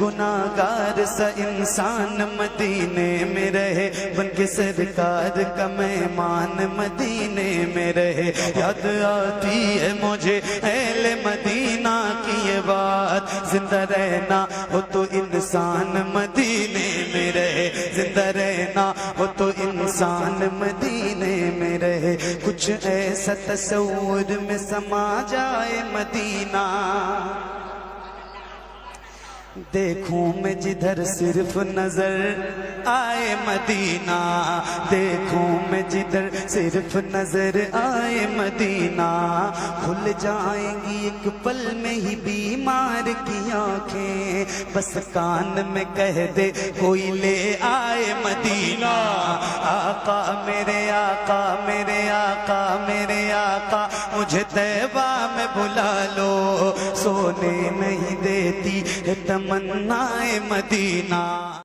گناہگار سا انسان مدینے میں رہے، بن کے سرکار کا مہمان مدینے میں رہے۔ یاد آتی ہے مجھے اہل مدینہ کی یہ بات، زندہ رہنا ہو تو انسان مدینے میں رہے، زندہ رہنا ہو تو انسان مدینے میں رہے۔ کچھ ایسا تصور میں سما جائے مدینہ، دیکھوں میں جدھر صرف نظر آئے مدینہ، دیکھوں میں جدھر صرف نظر آئے مدینہ۔ کھل جائیں گی ایک پل میں ہی بیمار کی آنکھیں، بس کان میں کہہ دے کوئی لے آئے مدینہ۔ آقا میرے آقا میرے آقا میرے آقا، مجھے طیبہ میں بلا لو، سونے نہیں دیتی ہے تمنائے مدینہ۔